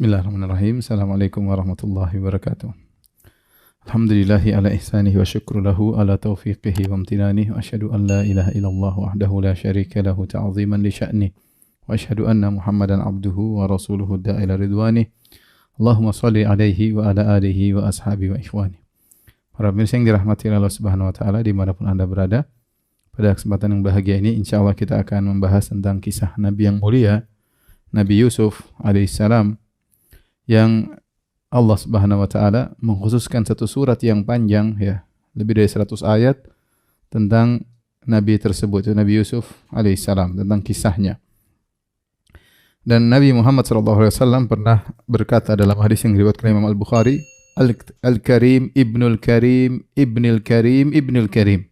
Bismillahirrahmanirrahim. Assalamualaikum warahmatullahi wabarakatuh. Alhamdulillahi ala ihsanihi wa syukru lahu ala taufiqihi wa amtinanihi wa asyhadu an la ilaha illallah wahdahu la syarika lahu ta'ziman li sya'ni wa asyhadu anna Muhammadan abduhu wa rasuluhu da'ila ridwani. Allahumma shalli alaihi wa ala alihi wa ashabihi wa ikhwani. Para pemirsa yang dirahmati Allah Subhanahu wa taala dimanapun Anda berada, pada kesempatan yang bahagia ini insyaallah kita akan membahas tentang kisah Nabi yang mulia, Nabi Yusuf alaihissalam, yang Allah Subhanahu wa taala mengkhususkan satu surat yang panjang, ya, lebih dari 100 ayat tentang Nabi tersebut, Nabi Yusuf alaihissalam, tentang kisahnya. Dan Nabi Muhammad SAW pernah berkata dalam hadis yang diriwayatkan Imam Al-Bukhari, Al-Karim Ibnul Karim Ibnul Karim Ibnul Karim,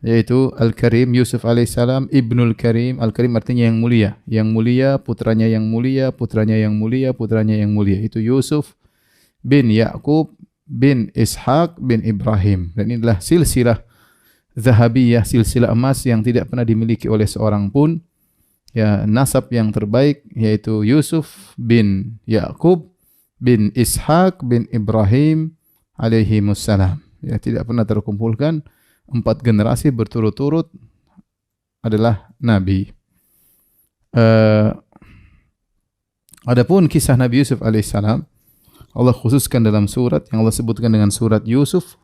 yaitu Al-Karim Yusuf alaihissalam Ibnul Karim. Al-Karim artinya yang mulia, putranya yang mulia, putranya yang mulia, putranya yang mulia. Itu Yusuf bin Ya'qub bin Ishaq bin Ibrahim. Dan inilah silsilah zahabiyah, silsilah emas yang tidak pernah dimiliki oleh seorang pun. Ya, nasab yang terbaik yaitu Yusuf bin Ya'qub bin Ishaq bin Ibrahim alaihimussalam. Ya, tidak pernah terkumpulkan 4 generasi berturut-turut adalah Nabi. Adapun kisah Nabi Yusuf alaihissalam, Allah khususkan dalam surat yang Allah sebutkan dengan surat Yusuf,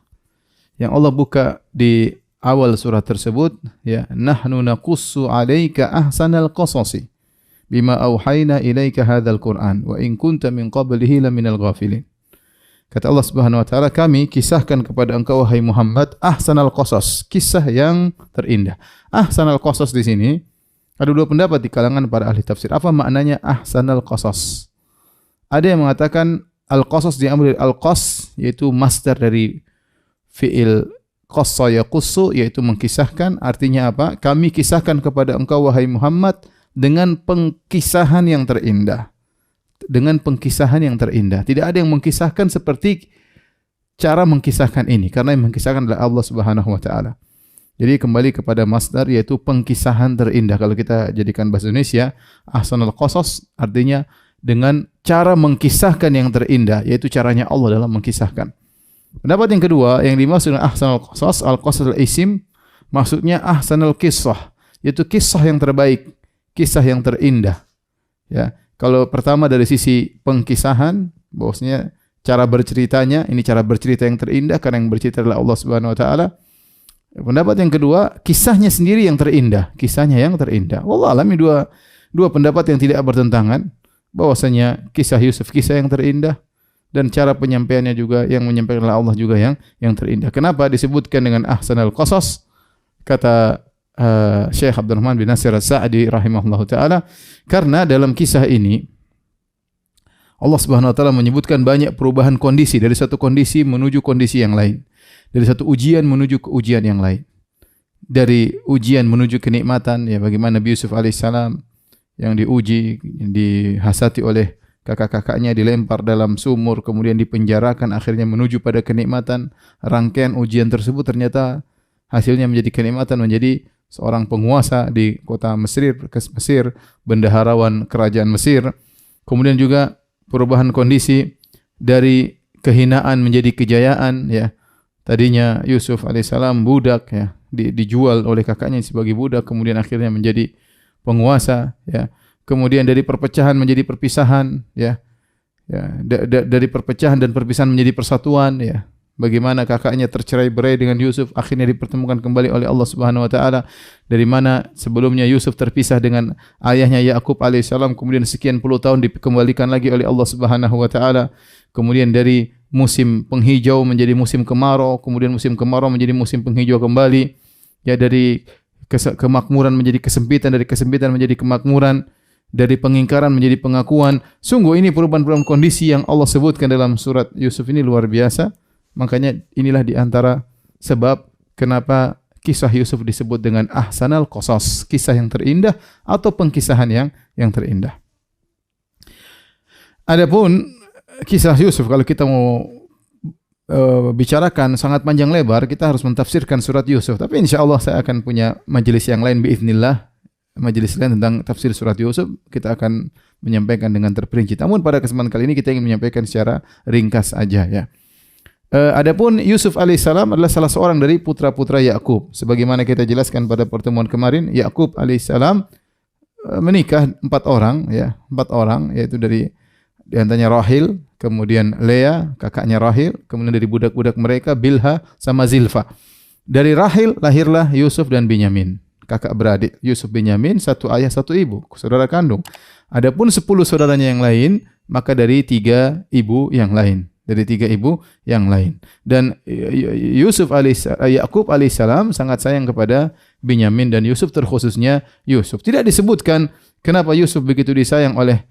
yang Allah buka di awal surat tersebut, ya, nahnu naqussu 'alaika ahsanal qasasi bima auhayna ilaika hadzal Qur'an wa in kunta min qablihi laminal ghafilin. Kata Allah Subhanahu wa taala, kami kisahkan kepada engkau wahai Muhammad ahsanal qasas, kisah yang terindah. Ahsanal qasas di sini ada 2 pendapat di kalangan para ahli tafsir. Apa maknanya ahsanal qasas? Ada yang mengatakan al-qasas diambil dari al-qas, yaitu masdar dari fi'il qassa yaqussu, yaitu mengkisahkan. Artinya apa? Kami kisahkan kepada engkau wahai Muhammad dengan pengkisahan yang terindah. Dengan pengkisahan yang terindah. Tidak ada yang mengkisahkan seperti cara mengkisahkan ini, karena yang mengkisahkan adalah Allah Subhanahu wa taala. Jadi kembali kepada masdar, yaitu pengkisahan terindah. Kalau kita jadikan bahasa Indonesia, ahsanul qasas artinya dengan cara mengkisahkan yang terindah, yaitu caranya Allah dalam mengkisahkan. Pendapat yang kedua, yang dimaksud dengan ahsanul qasas, al-qasas al-isim, maksudnya ahsanul qissah, yaitu kisah yang terbaik, kisah yang terindah. Ya. Kalau pertama dari sisi pengkisahan, bahwasanya cara berceritanya, ini cara bercerita yang terindah karena yang bercerita adalah Allah Subhanahu wa taala. Pendapat yang kedua, kisahnya sendiri yang terindah, kisahnya yang terindah. Wallah alam, ini dua pendapat yang tidak bertentangan, bahwasanya kisah Yusuf kisah yang terindah dan cara penyampaiannya juga yang menyampaikan oleh Allah juga yang terindah. Kenapa disebutkan dengan ahsanul qasas? Kata Syekh Abdurrahman bin Nasir As-Sa'di rahimahullahu taala, karena dalam kisah ini Allah Subhanahu wa taala menyebutkan banyak perubahan kondisi, dari satu kondisi menuju kondisi yang lain, dari satu ujian menuju ke ujian yang lain, dari ujian menuju kenikmatan, ya, bagaimana Nabi Yusuf alaihissalam yang diuji, dihasati oleh kakak-kakaknya, dilempar dalam sumur, kemudian dipenjarakan, akhirnya menuju pada kenikmatan. Rangkaian ujian tersebut ternyata hasilnya menjadi kenikmatan, menjadi seorang penguasa di kota Mesir, bendaharawan kerajaan Mesir. Kemudian juga perubahan kondisi dari kehinaan menjadi kejayaan, ya. Tadinya Yusuf alaihissalam budak, ya, dijual oleh kakaknya sebagai budak, kemudian akhirnya menjadi penguasa, ya. Kemudian dari perpecahan menjadi perpisahan, ya. Ya, dari perpecahan dan perpisahan menjadi persatuan, ya. Bagaimana kakaknya tercerai-berai dengan Yusuf, akhirnya dipertemukan kembali oleh Allah Subhanahu wa taala. Dari mana sebelumnya Yusuf terpisah dengan ayahnya Ya'qub alaihissalam, kemudian sekian puluh tahun dikembalikan lagi oleh Allah Subhanahu wa taala. Kemudian dari musim penghijau menjadi musim kemarau, kemudian musim kemarau menjadi musim penghijau kembali. Ya, dari kemakmuran menjadi kesempitan, dari kesempitan menjadi kemakmuran, dari pengingkaran menjadi pengakuan. Sungguh ini perubahan-perubahan kondisi yang Allah sebutkan dalam surat Yusuf ini luar biasa. Makanya inilah di antara sebab kenapa kisah Yusuf disebut dengan ahsanal qasas, kisah yang terindah atau pengkisahan yang terindah. Adapun kisah Yusuf, kalau kita mau bicarakan sangat panjang lebar, kita harus mentafsirkan surat Yusuf. Tapi insyaallah saya akan punya majelis yang lain biiznillah, majelis lain tentang tafsir surat Yusuf. Kita akan menyampaikan dengan terperinci. Namun pada kesempatan kali ini kita ingin menyampaikan secara ringkas aja ya. Adapun Yusuf alaihissalam adalah salah seorang dari putra-putra Yakub. Sebagaimana kita jelaskan pada pertemuan kemarin, Yakub alaihissalam menikah 4 orang ya, 4 orang, yaitu di antaranya Rahil, kemudian Lea, kakaknya Rahil, kemudian dari budak-budak mereka Bilha sama Zilfa. Dari Rahil lahirlah Yusuf dan Binyamin, kakak beradik. Yusuf Binyamin satu ayah satu ibu, saudara kandung. Adapun 10 saudaranya yang lain, maka dari 3 ibu yang lain. Dari 3 ibu yang lain. Dan Yakub alaihissalam sangat sayang kepada Binyamin dan Yusuf, terkhususnya Yusuf. Tidak disebutkan kenapa Yusuf begitu disayang oleh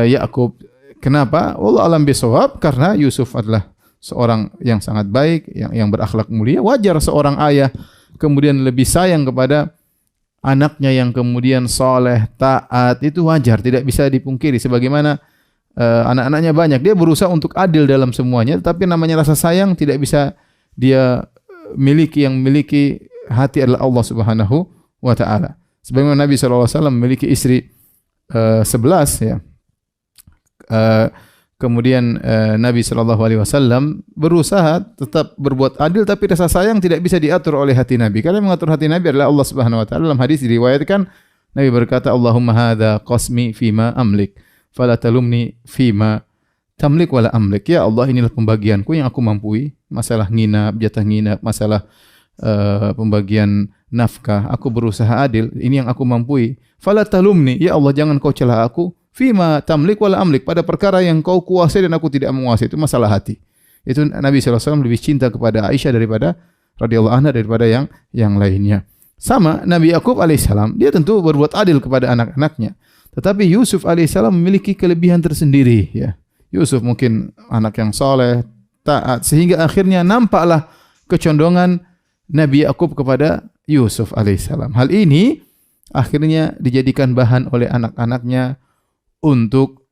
Yakub. Kenapa? Allah alam bisawab, karena Yusuf adalah seorang yang sangat baik, yang berakhlak mulia. Wajar seorang ayah kemudian lebih sayang kepada anaknya yang kemudian soleh, taat, itu wajar, tidak bisa dipungkiri. Sebagaimana anak-anaknya banyak, dia berusaha untuk adil dalam semuanya, tapi namanya rasa sayang tidak bisa dia miliki. Yang memiliki hati adalah Allah Subhanahu wa taala. Sebagaimana Nabi sallallahu alaihi wasallam memiliki istri 11 ya. Kemudian Nabi sallallahu alaihi wasallam berusaha tetap berbuat adil, tapi rasa sayang tidak bisa diatur oleh hati Nabi. Karena yang mengatur hati Nabi adalah Allah Subhanahu wa taala. Dalam hadis diriwayatkan Nabi berkata, "Allahumma hadza qasmi fima amlik, fala talumni fima tamlik wala amlik." Ya Allah, inilah pembagianku yang aku mampu. Masalah nginap, jatah nginap, masalah pembagian nafkah, aku berusaha adil, ini yang aku mampu. Fala talumni, ya Allah jangan kau celah aku fima tamlik wala amlik, pada perkara yang kau kuasai dan aku tidak menguasai. Itu masalah hati. Itu Nabi SAW lebih cinta kepada Aisyah daripada radhiyallahu anha daripada yang lainnya. Sama Nabi Yakub alaihissalam, dia tentu berbuat adil kepada anak-anaknya. Tetapi Yusuf alaihissalam memiliki kelebihan tersendiri ya. Yusuf mungkin anak yang soleh, taat, sehingga akhirnya nampaklah kecondongan Nabi Yakub kepada Yusuf alaihissalam. Hal ini akhirnya dijadikan bahan oleh anak-anaknya untuk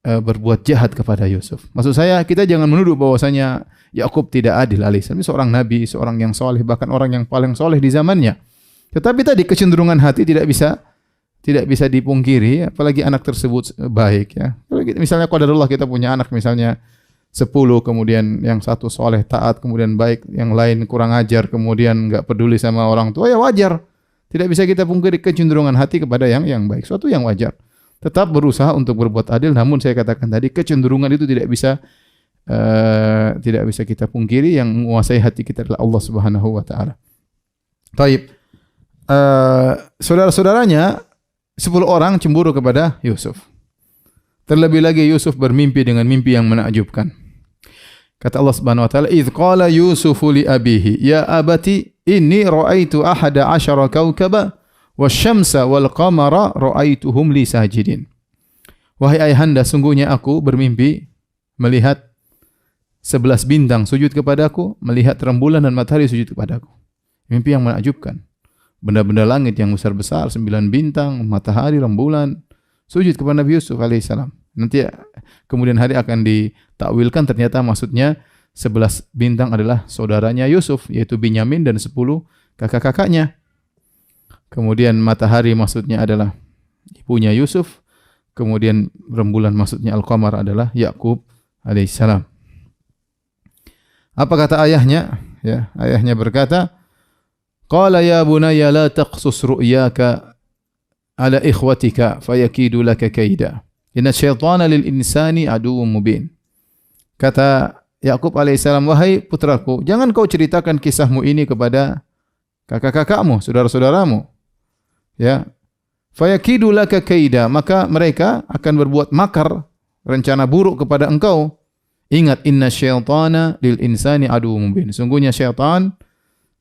berbuat jahat kepada Yusuf. Maksud saya, kita jangan menuduh bahwasanya Yakub tidak adil alaihissalam. Ini seorang nabi, seorang yang soleh, bahkan orang yang paling soleh di zamannya. Tetapi tadi kecenderungan hati tidak bisa dipungkiri, apalagi anak tersebut baik ya. Misalnya qadarullah kita punya anak misalnya 10, kemudian yang satu soleh, taat, kemudian baik, yang lain kurang ajar, kemudian enggak peduli sama orang tua, ya wajar. Tidak bisa kita pungkiri kecenderungan hati kepada yang baik, suatu yang wajar. Tetap berusaha untuk berbuat adil, namun saya katakan tadi kecenderungan itu tidak bisa kita pungkiri. Yang menguasai hati kita adalah Allah Subhanahu wa taala. Baik. Saudara-saudaranya 10 orang cemburu kepada Yusuf. Terlebih lagi Yusuf bermimpi dengan mimpi yang menakjubkan. Kata Allah Subhanahu wa taala, "Idz qala Yusufu li abihi, ya abati inni ra'aitu ahada 'asyara kawkaba wasyamsa wal qamara ra'aituhum li sajidin." Wahai ayahanda, sungguhnya aku bermimpi melihat 11 bintang sujud kepadaku, melihat rembulan dan matahari sujud kepadaku. Mimpi yang menakjubkan. Benda-benda langit yang besar-besar, 9 bintang, matahari, rembulan, sujud kepada Nabi Yusuf alaihissalam. Nanti kemudian hari akan ditakwilkan, ternyata maksudnya 11 bintang adalah saudaranya Yusuf, yaitu Binyamin dan 10 kakak-kakaknya. Kemudian matahari maksudnya adalah ibunya Yusuf. Kemudian rembulan maksudnya Al-Qamar adalah Yakub alaihissalam. Apa kata ayahnya? Ya, ayahnya berkata, "Qala ya bunayya la taqsus ru'yaka ala ikhwatika fayakidu laka kaida. Inna syaitana lil insani aduwwum mubin." Kata Yakub alaihissalam, "Wahai putraku, jangan kau ceritakan kisahmu ini kepada kakak-kakakmu, saudara-saudaramu. Ya. Fayakidu laka kaida, maka mereka akan berbuat makar, rencana buruk kepada engkau. Ingat, inna syaitana lil insani aduwwum mubin." Sungguhnya syaitan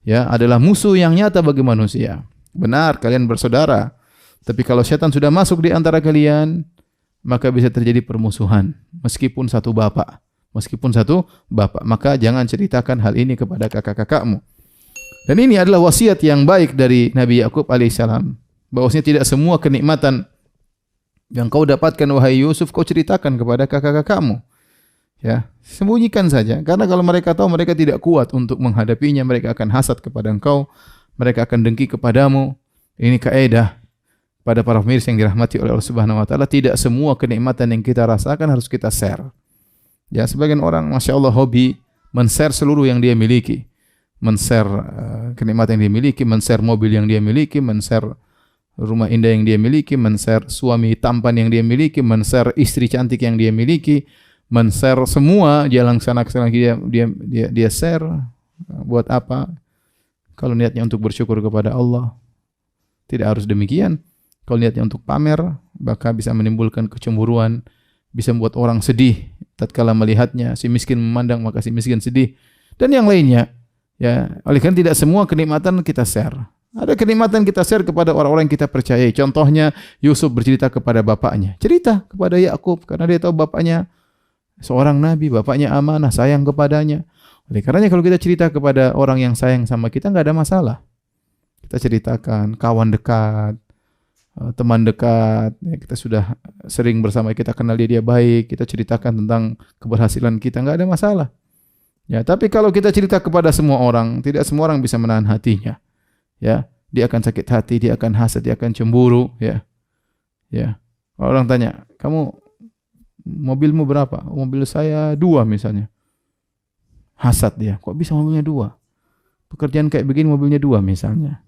ya adalah musuh yang nyata bagi manusia. Benar, kalian bersaudara. Tapi kalau syaitan sudah masuk di antara kalian, maka bisa terjadi permusuhan. Meskipun satu bapak. Maka jangan ceritakan hal ini kepada kakak-kakakmu. Dan ini adalah wasiat yang baik dari Nabi Yakub alaihissalam. Bahwasanya tidak semua kenikmatan yang kau dapatkan wahai Yusuf kau ceritakan kepada kakak-kakakmu. Ya, sembunyikan saja. Karena kalau mereka tahu, mereka tidak kuat untuk menghadapinya. Mereka akan hasad kepada engkau. Mereka akan dengki kepadamu. Ini kaidah. pada para pemirsa yang dirahmati oleh Allah Subhanahu wa taala, tidak semua kenikmatan yang kita rasakan harus kita share. Ya, sebagian orang Masya Allah hobi men-share seluruh yang dia miliki. Men-share kenikmatan yang dia miliki, men-share mobil yang dia miliki, men-share rumah indah yang dia miliki, men-share suami tampan yang dia miliki, men-share istri cantik yang dia miliki, men-share semua jalan sana ke sana dia share. Buat apa? Kalau niatnya untuk bersyukur kepada Allah, tidak harus demikian. Kalau niatnya untuk pamer, maka bisa menimbulkan kecemburuan, bisa membuat orang sedih tatkala melihatnya. Si miskin memandang, maka si miskin sedih, dan yang lainnya. Ya, oleh karena tidak semua kenikmatan kita share. Ada kenikmatan kita share kepada orang-orang yang kita percayai. Contohnya Yusuf bercerita kepada bapaknya, cerita kepada Yakub karena dia tahu bapaknya seorang nabi, bapaknya amanah, sayang kepadanya. Oleh karenanya kalau kita cerita kepada orang yang sayang sama kita, enggak ada masalah. Kita ceritakan kawan dekat, teman dekat, ya, kita sudah sering bersama, kita kenal dia baik, kita ceritakan tentang keberhasilan kita, enggak ada masalah. Ya, tapi kalau kita cerita kepada semua orang, tidak semua orang bisa menahan hatinya. Ya, dia akan sakit hati, dia akan hasad, dia akan cemburu, ya. Ya. Orang tanya, "Kamu mobilmu berapa?" "Mobil saya 2 misalnya." Hasad dia, "Kok bisa mobilnya 2? Pekerjaan kayak begini mobilnya 2 misalnya."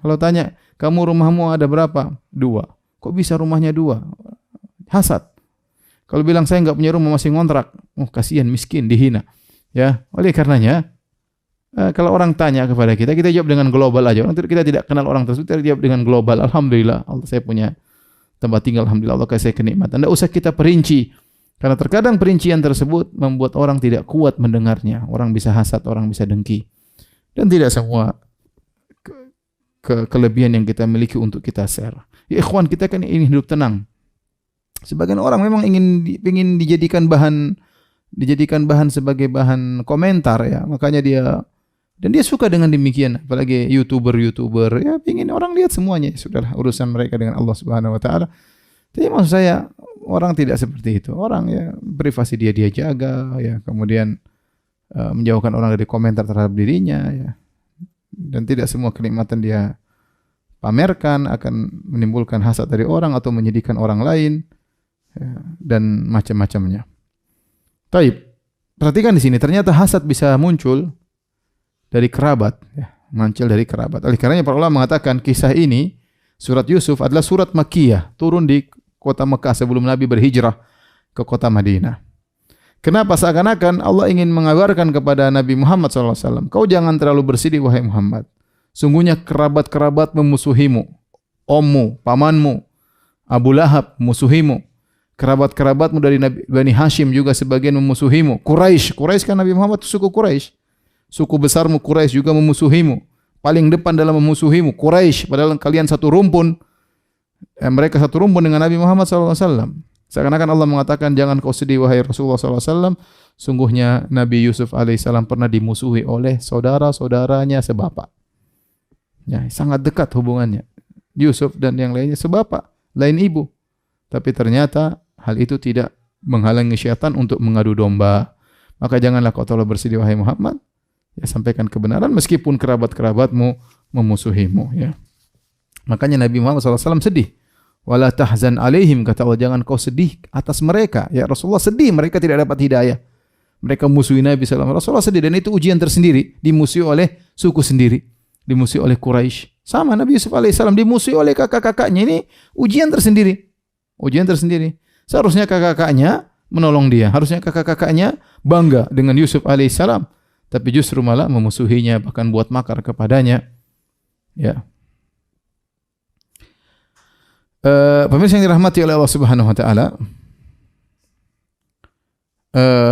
Kalau tanya, "Kamu rumahmu ada berapa?" 2. "Kok bisa rumahnya 2? Hasad. Kalau bilang saya enggak punya rumah, masih ngontrak, oh kasihan, miskin, dihina. Ya, oleh karenanya kalau orang tanya kepada kita, kita jawab dengan global aja. Kita tidak kenal orang tersebut, kita jawab dengan global. Alhamdulillah, Allah, saya punya tempat tinggal, alhamdulillah Allah kasih saya kenikmatan. Tidak usah kita perinci, karena terkadang perincian tersebut membuat orang tidak kuat mendengarnya. Orang bisa hasad, orang bisa dengki, dan tidak semua kelebihan yang kita miliki untuk kita share. Ya ikhwan, kita kan ingin hidup tenang. Sebagian orang memang ingin dijadikan bahan sebagai bahan komentar, ya. Makanya dia suka dengan demikian, apalagi YouTuber ya, ingin orang lihat semuanya. Sudahlah, urusan mereka dengan Allah Subhanahu wa taala. Tapi maksud saya, orang tidak seperti itu. Orang ya privasi dia jaga, ya, kemudian menjauhkan orang dari komentar terhadap dirinya, ya. Dan tidak semua kenikmatan dia pamerkan akan menimbulkan hasad dari orang atau menyedihkan orang lain, ya, dan macam-macamnya. Taib, perhatikan di sini, ternyata hasad bisa muncul dari kerabat, ya, muncul dari kerabat. Oleh karenanya para ulama mengatakan kisah ini, surat Yusuf adalah surat Makkiyah, turun di kota Mekah sebelum Nabi berhijrah ke kota Madinah. Kenapa? Seakan-akan Allah ingin mengabarkan kepada Nabi Muhammad SAW, kau jangan terlalu bersedih wahai Muhammad. Sungguhnya kerabat-kerabat memusuhimu, ommu, pamanmu, Abu Lahab musuhimu. Kerabat-kerabatmu dari Bani Hashim juga sebagian memusuhimu. Quraisy kan Nabi Muhammad suku Quraisy. Suku besarmu Quraisy juga memusuhimu. Paling depan dalam memusuhimu Quraisy, padahal kalian satu rumpun. Mereka satu rumpun dengan Nabi Muhammad SAW. Seakan-akan Allah mengatakan, jangan kau sedih wahai Rasulullah SAW. Sungguhnya Nabi Yusuf alaihissalam pernah dimusuhi oleh saudara-saudaranya sebapak. Ya, sangat dekat hubungannya. Yusuf dan yang lainnya sebapak, lain ibu. Tapi ternyata hal itu tidak menghalangi syaitan untuk mengadu domba. Maka janganlah kau terlalu bersedih wahai Muhammad. Ya, sampaikan kebenaran meskipun kerabat-kerabatmu memusuhimu. Ya. Makanya Nabi Muhammad SAW sedih. Wala tahzan alaihim, kata Allah, jangan kau sedih atas mereka. Ya, Rasulullah sedih mereka tidak dapat hidayah. Mereka musuhi Nabi SAW. Rasulullah sedih, dan itu ujian tersendiri. Dimusuhi oleh suku sendiri. Dimusuhi oleh Quraisy. Sama Nabi Yusuf alaihissalam dimusuhi oleh kakak-kakaknya. Ini ujian tersendiri. Ujian tersendiri. Seharusnya kakak-kakaknya menolong dia. Harusnya kakak-kakaknya bangga dengan Yusuf alaihissalam. Tapi justru malah memusuhinya, bahkan buat makar kepadanya. Ya. Pemirsa yang dirahmati oleh Allah Subhanahu wa taala.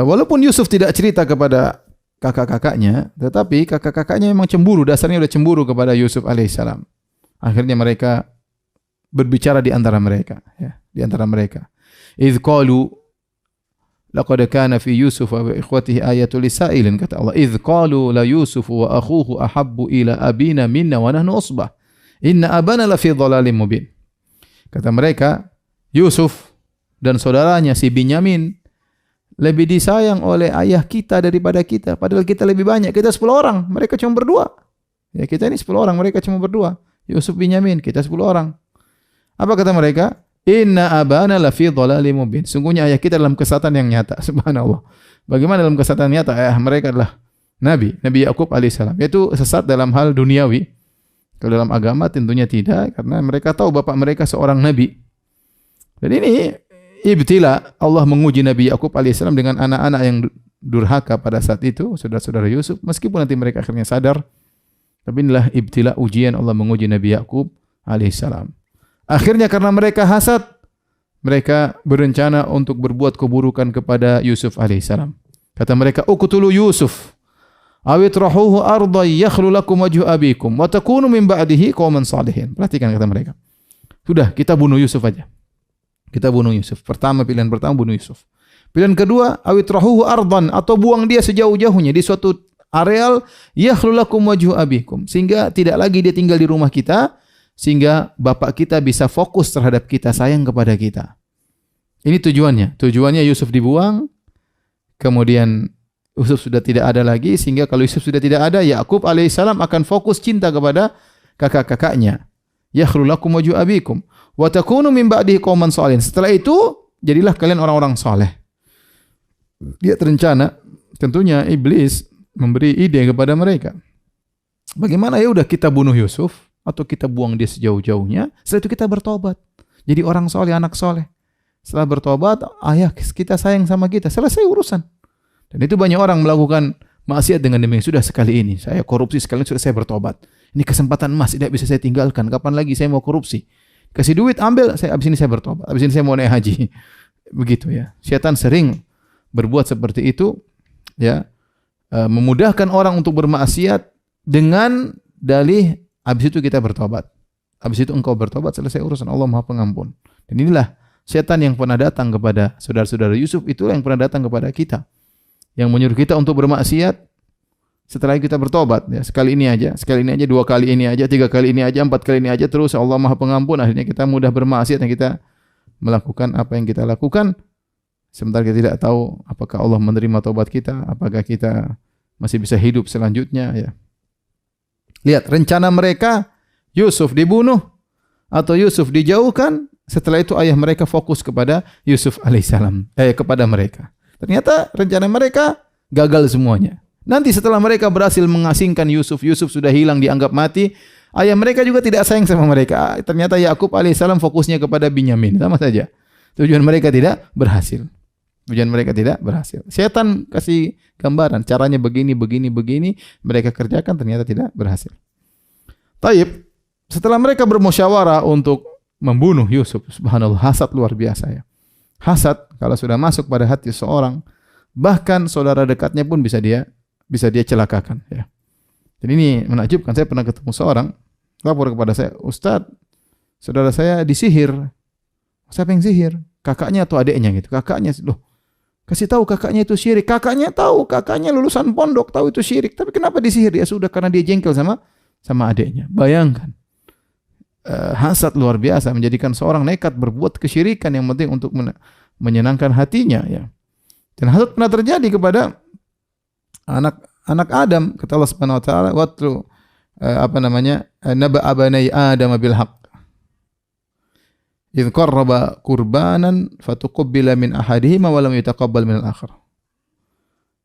Walaupun Yusuf tidak cerita kepada kakak-kakaknya, tetapi kakak-kakaknya memang cemburu, dasarnya sudah cemburu kepada Yusuf alaihissalam. Akhirnya mereka berbicara di antara mereka, ya, di antara mereka. Idz qalu laqad kana fi Yusuf wa ikhwatihi ayatul lisailin, kata Allah. Idz qalu la Yusuf wa akhuhu ahabbu ila abina minna wa nahnu usbah. Inna abana la fi dhalalin mubin. Kata mereka, Yusuf dan saudaranya si Binyamin lebih disayang oleh ayah kita daripada kita. Padahal kita lebih banyak. Kita 10 orang, mereka cuma berdua. Ya, kita ini 10 orang, mereka cuma berdua. Yusuf Binyamin, kita 10 orang. Apa kata mereka? Inna abana lafi dhalalim mubin. Sungguhnya ayah kita dalam kesesatan yang nyata. Subhanallah. Bagaimana dalam kesesatan nyata? Ayah mereka adalah Nabi Yakub alaihissalam. Yaitu sesat dalam hal duniawi. Kalau dalam agama tentunya tidak, karena mereka tahu bapak mereka seorang nabi. Dan ini ibtila, Allah menguji Nabi Yakub alaihissalam dengan anak-anak yang durhaka pada saat itu, saudara-saudara Yusuf, meskipun nanti mereka akhirnya sadar. Tapi inilah ibtila, ujian Allah menguji Nabi Yakub alaihissalam. Akhirnya karena mereka hasad, mereka berencana untuk berbuat keburukan kepada Yusuf alaihissalam. Kata mereka, uqtulu Yusuf awitrahuhu arda yakhlu lakum wajhu abikum wa takunu min ba'dihi qauman salihin. Perhatikan kata mereka. Sudah, kita bunuh Yusuf aja. Kita bunuh Yusuf. Pilihan pertama bunuh Yusuf. Pilihan kedua, awitrahuhu ardan, atau buang dia sejauh-jauhnya di suatu areal yakhlu lakum wajhu abikum, sehingga tidak lagi dia tinggal di rumah kita, sehingga bapak kita bisa fokus terhadap kita, sayang kepada kita. Ini tujuannya. Tujuannya Yusuf dibuang, kemudian Yusuf sudah tidak ada lagi, sehingga kalau Yusuf sudah tidak ada, Yakub alaihissalam akan fokus cinta kepada kakak-kakaknya. Yakhlu lakum wajhu abikum wa takunu min ba'dihi qauman shalihin. Setelah itu, jadilah kalian orang-orang saleh. Dia terencana, tentunya iblis memberi ide kepada mereka. Bagaimana ya udah kita bunuh Yusuf atau kita buang dia sejauh-jauhnya, setelah itu kita bertobat. Jadi orang saleh, anak saleh. Setelah bertobat, ayah kita sayang sama kita, selesai urusan. Dan itu banyak orang melakukan maksiat dengan demikian. Sudah sekali ini, saya korupsi sekali, sudah saya bertobat. Ini kesempatan emas, tidak bisa saya tinggalkan. Kapan lagi saya mau korupsi? Kasih duit, ambil. Abis ini saya bertobat. Abis ini saya mau naik haji. Begitu ya. Syaitan sering berbuat seperti itu, ya, memudahkan orang untuk bermaksiat dengan dalih, abis itu kita bertobat. Abis itu engkau bertobat, selesai urusan. Allah Maha Pengampun. Dan inilah syaitan yang pernah datang kepada saudara-saudara Yusuf, itulah yang pernah datang kepada kita, yang menyuruh kita untuk bermaksiat setelah kita bertobat. Ya, sekali ini aja, 2 kali ini aja, 3 kali ini aja, 4 kali ini aja, terus Allah Maha Pengampun. Akhirnya kita mudah bermaksiat dan kita melakukan apa yang kita lakukan, sementara kita tidak tahu apakah Allah menerima taubat kita, apakah kita masih bisa hidup selanjutnya. Ya. Lihat rencana mereka, Yusuf dibunuh atau Yusuf dijauhkan. Setelah itu ayah mereka fokus kepada Yusuf alaihissalam, kepada mereka. Ternyata rencana mereka gagal semuanya. Nanti setelah mereka berhasil mengasingkan Yusuf, Yusuf sudah hilang, dianggap mati. Ayah mereka juga tidak sayang sama mereka. Ternyata Yakub alaihissalam fokusnya kepada Binyamin. Sama saja. Tujuan mereka tidak berhasil. Setan kasih gambaran. Caranya begini. Mereka kerjakan, ternyata tidak berhasil. Taib. Setelah mereka bermusyawarah untuk membunuh Yusuf. Subhanallah. Hasad luar biasa ya. Hasad kalau sudah masuk pada hati seorang, bahkan saudara dekatnya pun bisa dia celakakan. Ya. Dan ini menakjubkan. Saya pernah ketemu seorang lapor kepada saya, Ustaz, saudara saya disihir. Siapa yang sihir? Kakaknya atau adiknya gitu. Kakaknya, loh, kasih tahu kakaknya itu syirik. Kakaknya tahu, kakaknya lulusan pondok, tahu itu syirik. Tapi kenapa disihir? Ya sudah, karena dia jengkel sama adiknya. Bayangkan. Hasad luar biasa menjadikan seorang nekat berbuat kesyirikan yang penting untuk menyenangkan hatinya, ya. Dan hasad pernah terjadi kepada anak Adam. Kata Allah Subhanahu wa taala, "Watlu naba abanai Adam bil haqq. Idz qarraba qurbanan fatuqabbala min ahadihima wa lam yutaqabbal min al-akhar."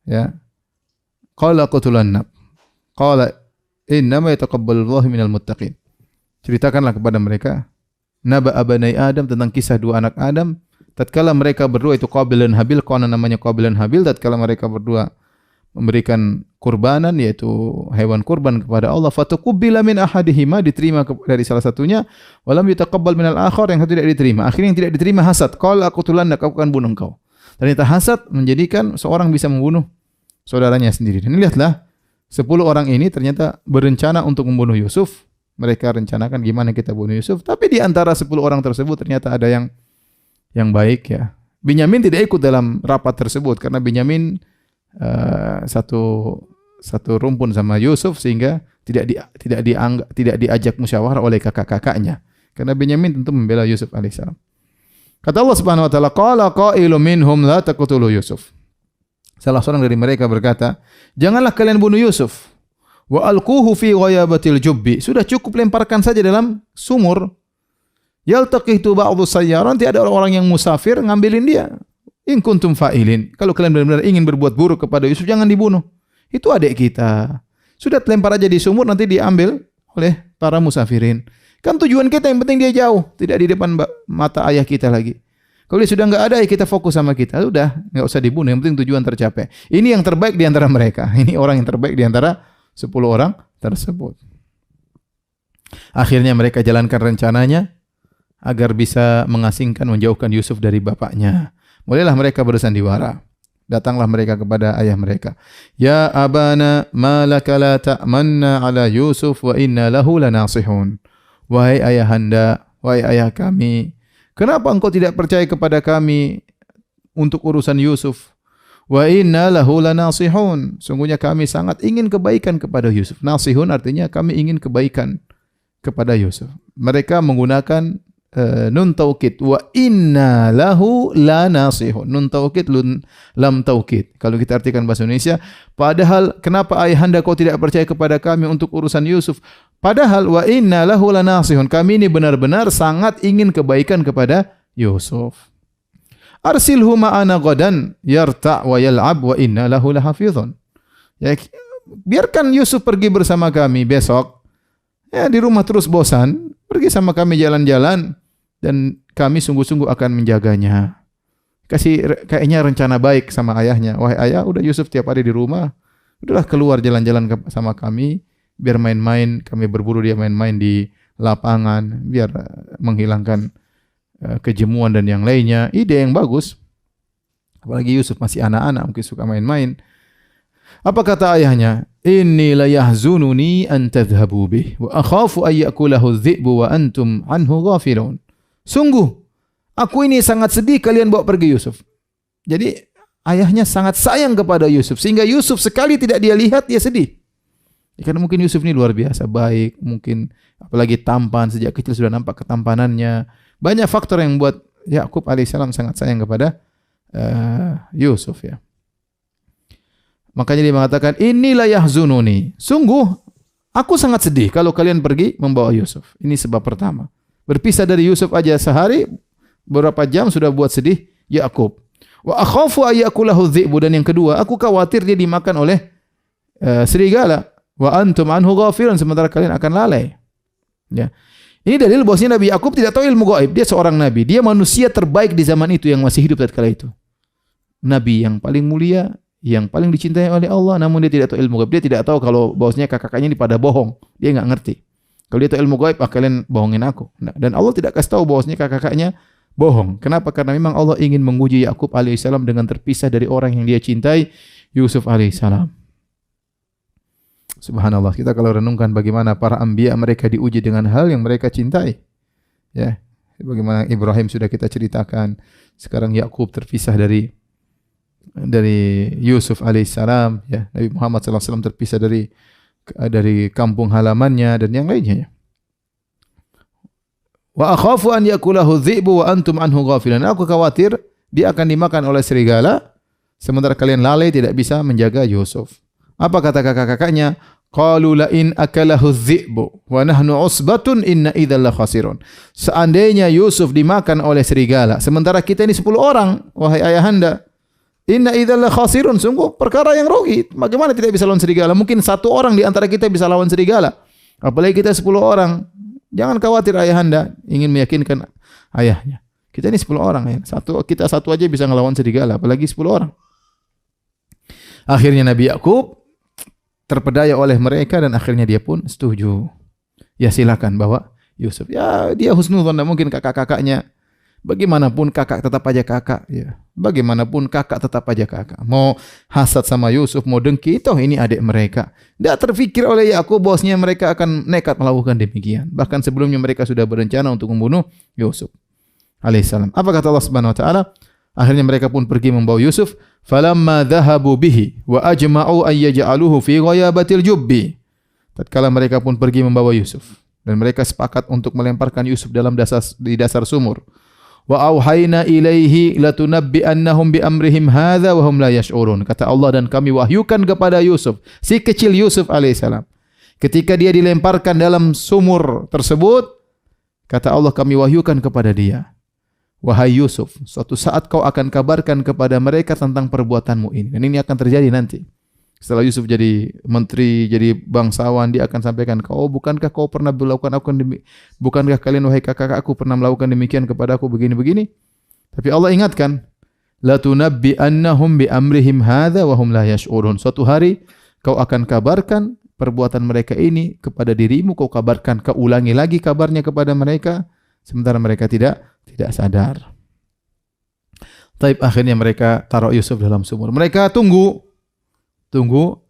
Ya. Qala qatulanna. Qala innama yataqabbalu Allahu minal muttaqin. Ceritakanlah kepada mereka naba abanai Adam, tentang kisah 2 anak Adam. Tatkala mereka berdua, itu Qabil dan Habil, konon namanya Qabil dan Habil, tatkala mereka berdua memberikan kurbanan, yaitu hewan kurban kepada Allah, fatuqabbala min ahadihima, diterima dari salah satunya, walam yutaqabbal minal akhar, yang satu tidak diterima. Akhirnya yang tidak diterima hasad. Qala aqtulannak, aku akan bunuh engkau. Ternyata hasad menjadikan seorang bisa membunuh saudaranya sendiri. Dan lihatlah, 10 orang ini ternyata berencana untuk membunuh Yusuf. Mereka rencanakan gimana kita bunuh Yusuf, tapi di antara 10 orang tersebut ternyata ada yang baik, ya. Binyamin tidak ikut dalam rapat tersebut karena Binyamin satu rumpun sama Yusuf, sehingga tidak diajak musyawarah oleh kakak-kakaknya. Karena Binyamin tentu membela Yusuf alaihissalam. Kata Allah Subhanahu wa taala, qala qailun minhum la taqtulu Yusuf. Salah seorang dari mereka berkata, janganlah kalian bunuh Yusuf. Wa alquhu fi ghayabatil jubbi. Sudah cukup lemparkan saja dalam sumur. Yaltaqitu ba'dhu sayyaran, nanti ada orang yang musafir ngambilin dia. In kuntum fa'ilin. Kalau kalian benar-benar ingin berbuat buruk kepada Yusuf, jangan dibunuh. Itu adik kita. Sudah lempar aja di sumur, nanti diambil oleh para musafirin. Kan tujuan kita yang penting dia jauh, tidak di depan mata ayah kita lagi. Kalau dia sudah enggak ada, ya kita fokus sama kita. Sudah, enggak usah dibunuh, yang penting tujuan tercapai. Ini yang terbaik di antara mereka. Ini orang yang terbaik di antara 10 orang tersebut. Akhirnya mereka jalankan rencananya agar bisa mengasingkan, menjauhkan Yusuf dari bapaknya. Mulailah mereka bersandiwara. Datanglah mereka kepada ayah mereka. Ya abana, ma laka la ta'manna ala Yusuf wa inna lahu lanasihun. Wahai ayahanda, wahai ayah kami, kenapa engkau tidak percaya kepada kami untuk urusan Yusuf? Wa inna lahu lanasihun. Sungguhnya kami sangat ingin kebaikan kepada Yusuf. Nasihun artinya kami ingin kebaikan kepada Yusuf. Mereka menggunakan nun taukid, wa inna lahu lanasihun. Nun taukid, lam taukid. Kalau kita artikan bahasa Indonesia, padahal kenapa ayahanda kau tidak percaya kepada kami untuk urusan Yusuf? Padahal wa inna lahu lanasihun. Kami ini benar-benar sangat ingin kebaikan kepada Yusuf. Arsilhu ma'ana ghadan yarta' wa yal'ab wa inna lahu lahafizun. Ya, biarkan Yusuf pergi bersama kami besok. Ya, di rumah terus bosan, pergi sama kami jalan-jalan dan kami sungguh-sungguh akan menjaganya. Kasih kayaknya rencana baik sama ayahnya. Wahai ayah, udah Yusuf tiap hari di rumah. Udahlah keluar jalan-jalan sama kami. Biar main-main, kami berburu, dia main-main di lapangan, biar menghilangkan kejemuan dan yang lainnya. Ide yang bagus. Apalagi Yusuf masih anak-anak, mungkin suka main-main. Apa kata ayahnya? Inni la yahzununi an tadhhabu bih wa akhafu ay ya'kulahu adh-dhi'bu wa antum anhu ghafilun. Sungguh, aku ini sangat sedih kalian bawa pergi Yusuf. Jadi ayahnya sangat sayang kepada Yusuf sehingga Yusuf sekali tidak dia lihat dia sedih. Karena mungkin Yusuf ini luar biasa baik, mungkin apalagi tampan, sejak kecil sudah nampak ketampanannya. Banyak faktor yang membuat Yakub alaihissalam sangat sayang kepada Yusuf ya. Makanya dia mengatakan, inilah yahzununi. Sungguh aku sangat sedih kalau kalian pergi membawa Yusuf. Ini sebab pertama. Berpisah dari Yusuf aja sehari, beberapa jam sudah buat sedih Yakub. Wa akhafu ayyakulahu dhi'bu, dan yang kedua, aku khawatir dia dimakan oleh serigala. Wa antum anhu ghafilun, sementara kalian akan lalai. Ya. Ini dalil bahwasanya Nabi Yakub tidak tahu ilmu gaib. Dia seorang nabi. Dia manusia terbaik di zaman itu yang masih hidup tatkala itu. Nabi yang paling mulia, yang paling dicintai oleh Allah, namun dia tidak tahu ilmu gaib. Dia tidak tahu kalau bahwasanya kakak-kakaknya ini pada bohong. Dia enggak ngerti. Kalau dia tahu ilmu gaib, kalian bohongin aku. Nah, dan Allah tidak kasih tahu bahwasanya kakak-kakaknya bohong. Kenapa? Karena memang Allah ingin menguji Yakub alaihissalam dengan terpisah dari orang yang dia cintai, Yusuf alaihissalam. Subhanallah, kita kalau renungkan bagaimana para anbiya mereka diuji dengan hal yang mereka cintai. Ya, bagaimana Ibrahim sudah kita ceritakan. Sekarang Yakub terpisah dari Yusuf alaihissalam, ya. Nabi Muhammad sallallahu alaihi wasallam terpisah dari kampung halamannya dan yang lainnya. Wa akhafu an yakulahu dhi'bu wa antum anhu ghafilun. Aku khawatir dia akan dimakan oleh serigala sementara kalian lalai tidak bisa menjaga Yusuf. Apa kata kakak-kakaknya? Qalu la in akalahu dhi'bu wa nahnu usbatun inna idzal la khasirun. Seandainya Yusuf dimakan oleh serigala sementara kita ini 10 orang, wahai ayahanda, inna idzal la khasirun, sungguh perkara yang rugi. Bagaimana tidak bisa lawan serigala? Mungkin 1 orang di antara kita bisa lawan serigala. Apalagi kita 10 orang. Jangan khawatir ayahanda, ingin meyakinkan ayahnya. Kita ini 10 orang ya. Kita satu aja bisa ngelawan serigala, apalagi 10 orang. Akhirnya Nabi Yakub terpedaya oleh mereka dan akhirnya dia pun setuju. Ya silakan bawa Yusuf. Ya dia husnuzon, mungkin kakak-kakaknya. Bagaimanapun kakak tetap aja kakak. Ya. Bagaimanapun kakak tetap aja kakak. Mau hasad sama Yusuf, mau dengki, toh ini adik mereka. Tidak terfikir oleh Yakub bahwasanya mereka akan nekat melakukan demikian. Bahkan sebelumnya mereka sudah berencana untuk membunuh Yusuf alaihissalam. Apa kata Allah Subhanahu wa taala? Akhirnya mereka pun pergi membawa Yusuf. Falamma dhahabu bihi wa ajma'u an yaj'aluhu fi ghayabatil jubbi. Tatkala mereka pun pergi membawa Yusuf dan mereka sepakat untuk melemparkan Yusuf di dasar sumur. Wa auhayna ilaihi latunabbi'annahum bi amrihim hadza wa hum la yash'urun. Kata Allah, dan kami wahyukan kepada Yusuf, si kecil Yusuf alaihissalam, ketika dia dilemparkan dalam sumur tersebut, Kata Allah, kami wahyukan kepada dia, wahai Yusuf, suatu saat kau akan kabarkan kepada mereka tentang perbuatanmu ini. Dan ini akan terjadi nanti. Setelah Yusuf jadi menteri, jadi bangsawan, dia akan sampaikan, bukankah kau pernah melakukan bukankah kalian wahai kakak-kakakku pernah melakukan demikian kepada aku begini-begini? Tapi Allah ingatkan, la tunabbi'annahum bi amrihim hadza wa hum la yash'urun. Suatu hari kau akan kabarkan perbuatan mereka ini kepada dirimu, kau kabarkan, kau ulangi lagi kabarnya kepada mereka, sementara mereka tidak sadar. Taib, akhirnya mereka taruh Yusuf dalam sumur. Mereka tunggu,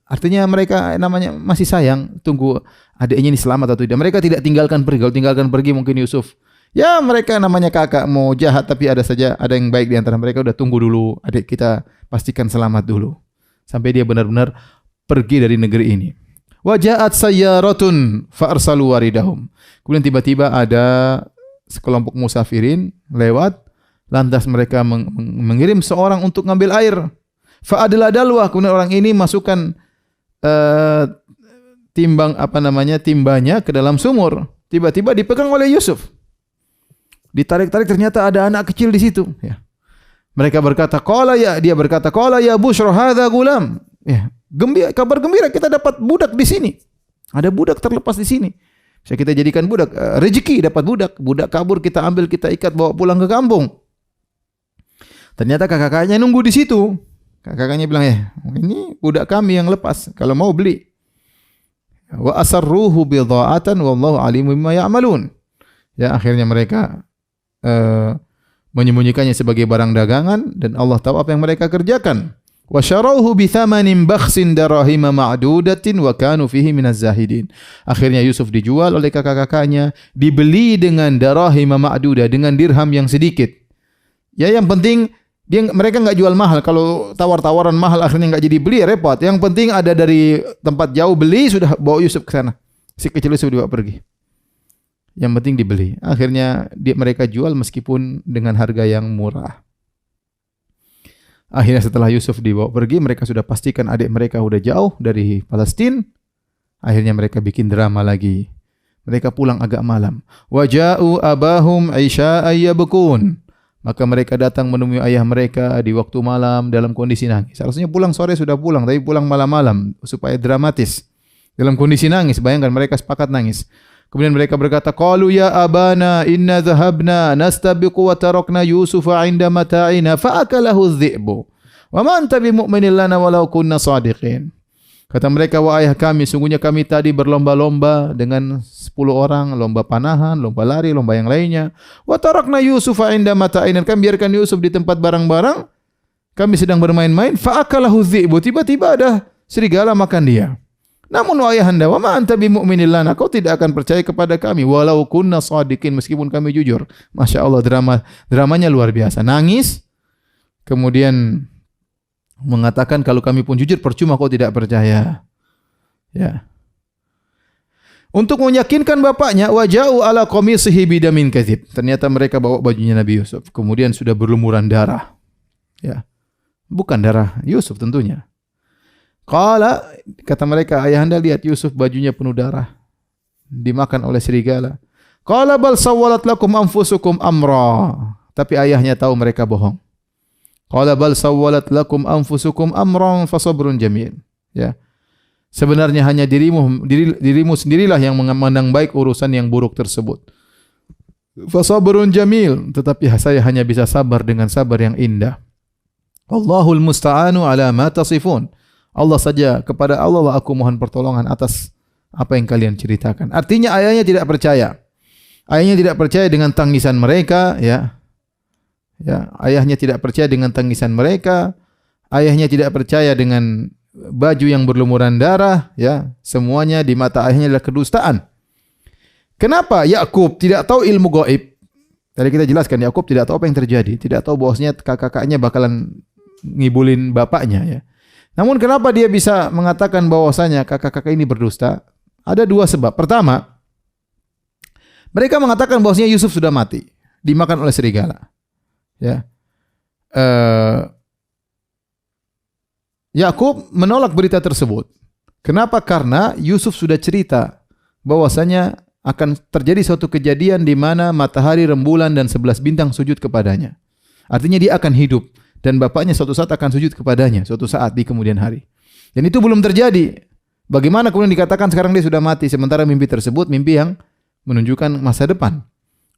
artinya mereka namanya masih sayang, tunggu adiknya ini selamat atau tidak. Mereka tidak tinggalkan pergi. Kalau tinggalkan pergi mungkin Yusuf, ya mereka namanya kakak mau jahat, tapi ada yang baik di antara mereka. Udah tunggu dulu, adik kita pastikan selamat dulu sampai dia benar-benar pergi dari negeri ini. Wa ja'at sayyaratun fa arsalu waridahum. Kemudian tiba-tiba ada sekelompok musafirin lewat, lantas mereka mengirim seorang untuk ngambil air. Fa adla dalwa, kemudian orang ini masukkan timbanya ke dalam sumur. Tiba-tiba dipegang oleh Yusuf. Ditarik-tarik, ternyata ada anak kecil di situ. Ya. Mereka berkata, dia berkata, qala ya busyra hadza gulam. Ya, kabar gembira, kita dapat budak di sini. Ada budak terlepas di sini. Bisa kita jadikan budak, rezeki dapat budak. Budak kabur, kita ambil, kita ikat, bawa pulang ke kampung. Ternyata kakaknya nunggu di situ. Kakaknya bilang, ini budak kami yang lepas, kalau mau beli. Wa asarruhu bidha'atan wallahu alimu bima ya'malun. Ya, akhirnya mereka menyembunyikannya sebagai barang dagangan dan Allah tahu apa yang mereka kerjakan. Wa syarauhu bi thamanin bakhsin darahima ma'dudatin wa kanu fihi minaz zahidin. Akhirnya Yusuf dijual oleh kakak-kakaknya, dibeli dengan darahima ma'dudah, dengan dirham yang sedikit. Ya, yang penting mereka enggak jual mahal. Kalau tawar-tawaran mahal akhirnya enggak jadi beli, repot. Yang penting ada dari tempat jauh beli, sudah bawa Yusuf ke sana. Si kecil Yusuf dibawa pergi. Yang penting dibeli. Akhirnya mereka jual meskipun dengan harga yang murah. Akhirnya setelah Yusuf dibawa pergi, mereka sudah pastikan adik mereka sudah jauh dari Palestina. Akhirnya mereka bikin drama lagi. Mereka pulang agak malam. Waja'u abahum isya'an yabkun. Maka mereka datang menemui ayah mereka di waktu malam dalam kondisi nangis. Seharusnya pulang sore sudah pulang, tapi pulang malam-malam supaya dramatis. Dalam kondisi nangis, bayangkan mereka sepakat nangis. Kemudian mereka berkata, qalu ya abana inna dhahabna nastabiqu wa tarakna Yusufa 'inda mata'ina fa akalahu adh-dhi'bu wa ma anta bimu'minin lana walau kunna shadiqin. Kata mereka, wahai ayah kami, sungguhnya kami tadi berlomba-lomba dengan 10 orang, lomba panahan, lomba lari, lomba yang lainnya. Wa tarakna Yusufa 'inda mata'ina, kami biarkan Yusuf di tempat barang-barang, kami sedang bermain-main, fa akalahu adh-dhi'bu, tiba-tiba ada serigala makan dia. Namun wahai ayahanda, wa ma anta bimu'minin lana, kau tidak akan percaya kepada kami walau kunna shadiqin, meskipun kami jujur. Masya Allah, dramanya luar biasa. Nangis, kemudian mengatakan kalau kami pun jujur percuma kau tidak percaya. Ya. Untuk meyakinkan bapaknya, waja'u ala qamisihi bidamin kadzib. Ternyata mereka bawa bajunya Nabi Yusuf, kemudian sudah berlumuran darah. Ya. Bukan darah Yusuf tentunya. Kata mereka, ayahanda lihat Yusuf bajunya penuh darah, dimakan oleh serigala. Qala bal sawwalat lakum anfusukum amra. Tapi ayahnya tahu mereka bohong. Qala bal sawwalat lakum anfusukum amran fasabrun jamil. Ya. Sebenarnya hanya dirimu sendirilah yang memandang baik urusan yang buruk tersebut. Fasabrun jamil, tetapi saya hanya bisa sabar dengan sabar yang indah. Allahul musta'anu ala ma tasifun. Allah saja, kepada Allah lah aku mohon pertolongan atas apa yang kalian ceritakan. Artinya ayahnya tidak percaya. Ayahnya tidak percaya dengan tangisan mereka, ya. Ya, ayahnya tidak percaya dengan tangisan mereka. Ayahnya tidak percaya dengan baju yang berlumuran darah, ya. Semuanya di mata ayahnya adalah kedustaan. Kenapa Yakub tidak tahu ilmu gaib? Tadi kita jelaskan Yakub tidak tahu apa yang terjadi, tidak tahu bahwasanya kakak-kakaknya bakalan ngibulin bapaknya, ya. Namun kenapa dia bisa mengatakan bahwasanya kakak-kakak ini berdusta? Ada dua sebab. Pertama, mereka mengatakan bahwasanya Yusuf sudah mati, dimakan oleh serigala. Ya. Yakub menolak berita tersebut. Kenapa? Karena Yusuf sudah cerita bahwasanya akan terjadi suatu kejadian di mana matahari, rembulan dan 11 bintang sujud kepadanya. Artinya dia akan hidup dan bapaknya suatu saat akan sujud kepadanya suatu saat di kemudian hari. Dan itu belum terjadi. Bagaimana kemudian dikatakan sekarang dia sudah mati sementara mimpi tersebut mimpi yang menunjukkan masa depan.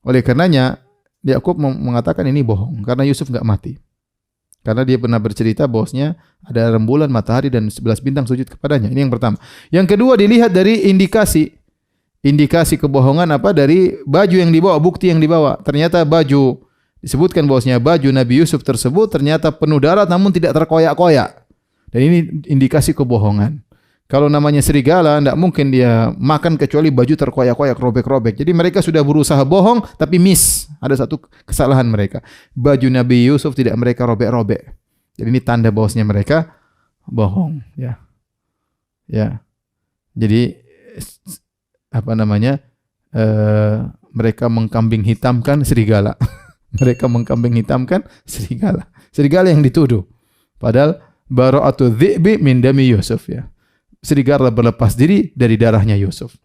Oleh karenanya Yakub mengatakan ini bohong karena Yusuf enggak mati. Karena dia pernah bercerita bahwasanya ada rembulan, matahari dan 11 bintang sujud kepadanya. Ini yang pertama. Yang kedua dilihat dari indikasi kebohongan apa dari baju yang dibawa, bukti yang dibawa. Ternyata baju disebutkan bahwasanya baju Nabi Yusuf tersebut ternyata penuh darah namun tidak terkoyak-koyak. Dan ini indikasi kebohongan. Kalau namanya serigala, tidak mungkin dia makan kecuali baju terkoyak-koyak, robek-robek. Jadi mereka sudah berusaha bohong, tapi miss. Ada satu kesalahan mereka. Baju Nabi Yusuf tidak mereka robek-robek. Jadi ini tanda bahwasanya mereka bohong. Ya. Jadi apa namanya? Mereka mengkambing hitamkan serigala. Mereka mengkambing hitamkan serigala. Serigala yang dituduh. Padahal bara'atu dhi'bi min dami Yusuf ya. Serigala berlepas diri dari darahnya Yusuf.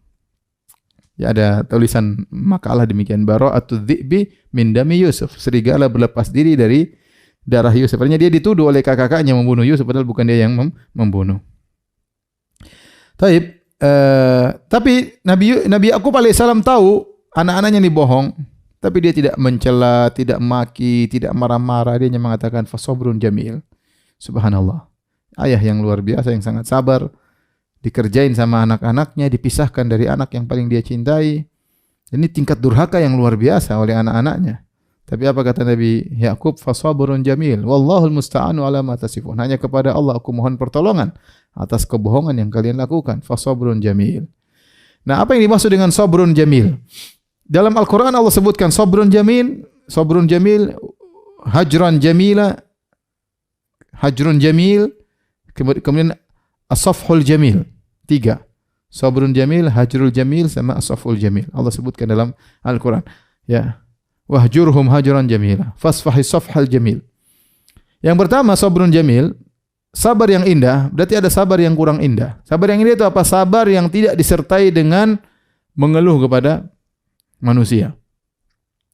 Ya, ada tulisan makalah demikian, bara'atu dhi'bi min dami Yusuf. Serigala berlepas diri dari darah Yusuf. Artinya dia dituduh oleh kakak-kakaknya membunuh Yusuf padahal bukan dia yang membunuh. Tapi Nabi Yakub alaihissalam tahu anak-anaknya ini bohong, tapi dia tidak mencela, tidak maki, tidak marah-marah. Dia hanya mengatakan fasobrun jamil. Subhanallah. Ayah yang luar biasa yang sangat sabar. Dikerjain sama anak-anaknya, dipisahkan dari anak yang paling dia cintai. Ini tingkat durhaka yang luar biasa oleh anak-anaknya. Tapi apa kata Nabi Yakub? Fasabrun jamil. Wallahul musta'anu ala ma tasifun. Hanya kepada Allah aku mohon pertolongan atas kebohongan yang kalian lakukan. Fasabrun jamil. Nah, apa yang dimaksud dengan sabrun jamil? Dalam Al-Quran Allah sebutkan sabrun jamil, hajran jamila, hajrun jamil, kemudian as-safhul jamil. 3. Sabrun jamil, hajrul jamil sama as-safhul jamil. Allah sebutkan dalam Al-Quran. Ya. Wahjurhum hajran jamila. Fasfahis safhal jamil. Yang pertama sabrun jamil, sabar yang indah, berarti ada sabar yang kurang indah. Sabar yang indah itu apa? Sabar yang tidak disertai dengan mengeluh kepada manusia.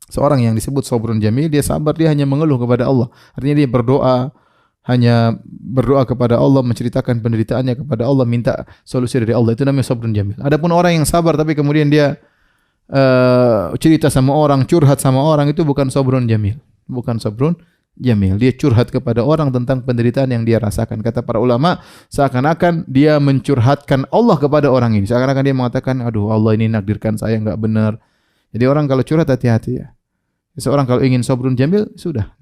Seorang yang disebut sabrun jamil, dia sabar, dia hanya mengeluh kepada Allah. Artinya dia berdoa, hanya berdoa kepada Allah, menceritakan penderitaannya kepada Allah, minta solusi dari Allah. Itu namanya sabrun jamil. Adapun orang yang sabar tapi kemudian dia cerita sama orang, curhat sama orang, itu bukan sabrun jamil. Bukan sabrun jamil. Dia curhat kepada orang tentang penderitaan yang dia rasakan. Kata para ulama, seakan-akan dia mencurhatkan Allah kepada orang ini. Seakan-akan dia mengatakan, aduh Allah ini nakdirkan saya enggak benar. Jadi orang kalau curhat hati-hati ya. Seorang kalau ingin sabrun jamil, sudah.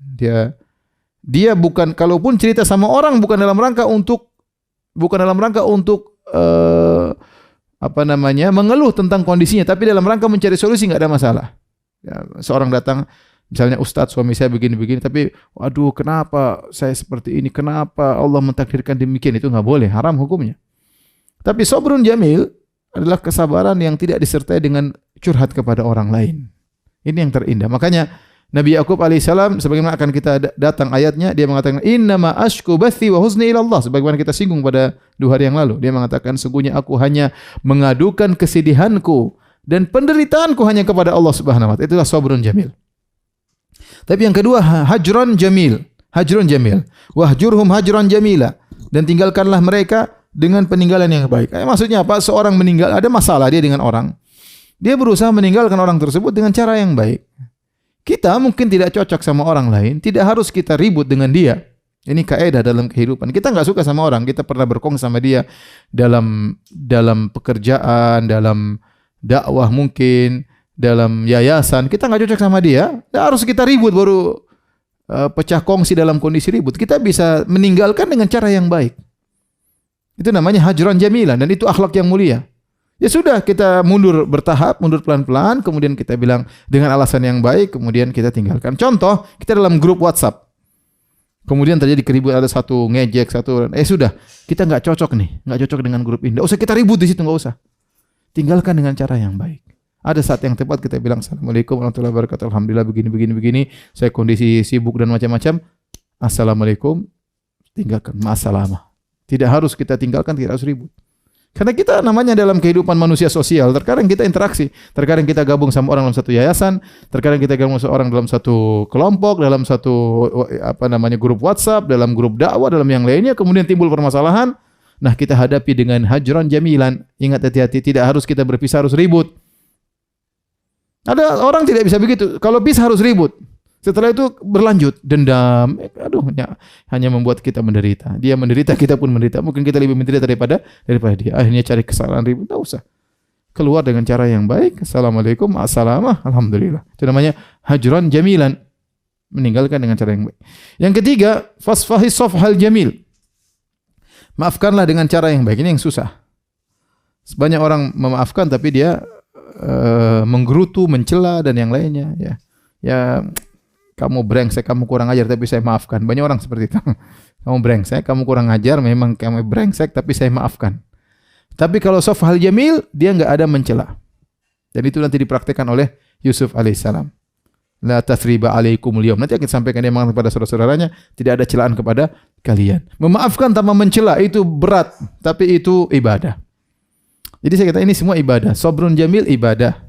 Dia bukan, kalaupun cerita sama orang bukan dalam rangka untuk mengeluh tentang kondisinya, tapi dalam rangka mencari solusi, enggak ada masalah. Ya, seorang datang, misalnya Ustadz suami saya begini-begini, tapi waduh kenapa saya seperti ini, kenapa Allah mentakdirkan demikian, itu enggak boleh, haram hukumnya. Tapi sabrun jamil adalah kesabaran yang tidak disertai dengan curhat kepada orang lain. Ini yang terindah. Makanya Nabi Yakub alaihissalam, sebagaimana akan kita datang ayatnya, dia mengatakan innama ashku bathi wa huzni ila Allah, sebagaimana kita singgung pada 2 hari yang lalu. Dia mengatakan sesungguhnya aku hanya mengadukan kesedihanku dan penderitaanku hanya kepada Allah Subhanahu wa taala. Itulah sabrun jamil. Tapi yang kedua hajrun jamil. Hajrun jamil. Wahjurhum hajran jamila, dan tinggalkanlah mereka dengan peninggalan yang baik. Maksudnya apa? Seorang meninggal, ada masalah dia dengan orang. Dia berusaha meninggalkan orang tersebut dengan cara yang baik. Kita mungkin tidak cocok sama orang lain, tidak harus kita ribut dengan dia. Ini kaidah dalam kehidupan. Kita enggak suka sama orang, kita pernah berkongsi sama dia dalam pekerjaan, dalam dakwah mungkin, dalam yayasan, kita enggak cocok sama dia, tidak harus kita ribut baru pecah kongsi dalam kondisi ribut. Kita bisa meninggalkan dengan cara yang baik. Itu namanya hajran jamilan, dan itu akhlak yang mulia. Ya sudah, kita mundur bertahap, mundur pelan-pelan, kemudian kita bilang dengan alasan yang baik, kemudian kita tinggalkan. Contoh, kita dalam grup WhatsApp. Kemudian terjadi keributan, ada satu ngejek, satu sudah, kita enggak cocok nih, enggak cocok dengan grup ini. Enggak usah kita ribut di situ, enggak usah. Tinggalkan dengan cara yang baik. Ada saat yang tepat kita bilang assalamualaikum warahmatullahi wabarakatuh. Alhamdulillah begini. Saya kondisi sibuk dan macam-macam. Assalamualaikum. Tinggalkan, ma'assalamah. Tidak harus kita tinggalkan, tidak harus ribut. Karena kita namanya dalam kehidupan manusia sosial, terkadang kita interaksi, terkadang kita gabung sama orang dalam satu yayasan, terkadang kita gabung sama orang dalam satu kelompok, dalam satu grup WhatsApp, dalam grup dakwah, dalam yang lainnya, kemudian timbul permasalahan. Nah, kita hadapi dengan hajran jamilan. Ingat, hati-hati, tidak harus kita berpisah harus ribut. Ada orang tidak bisa begitu. Kalau pisah harus ribut. Setelah itu berlanjut dendam. Hanya membuat kita menderita. Dia menderita, kita pun menderita. Mungkin kita lebih menderita daripada dia. Akhirnya cari kesalahan, ribut. Tidak usah. Keluar dengan cara yang baik. Assalamualaikum, alhamdulillah. Itu namanya hajran jamilan. Meninggalkan dengan cara yang baik. Yang ketiga, fasfahi safhal jamil. Maafkanlah dengan cara yang baik. Ini yang susah. Banyak orang memaafkan tapi dia menggerutu, mencela dan yang lainnya. Ya, kamu brengsek, kamu kurang ajar tapi saya maafkan. Banyak orang seperti itu. Kamu brengsek, kamu kurang ajar, memang kamu brengsek tapi saya maafkan. Tapi kalau safhal jamil, dia enggak ada mencela. Dan itu nanti dipraktikkan oleh Yusuf alaihissalam. La tathriba alaikumul yaum. Nanti akan sampaikan dia mengatakan kepada saudara-saudaranya, tidak ada celaan kepada kalian. Memaafkan tanpa mencela itu berat, tapi itu ibadah. Jadi saya kata ini semua ibadah. Sabrun jamil ibadah.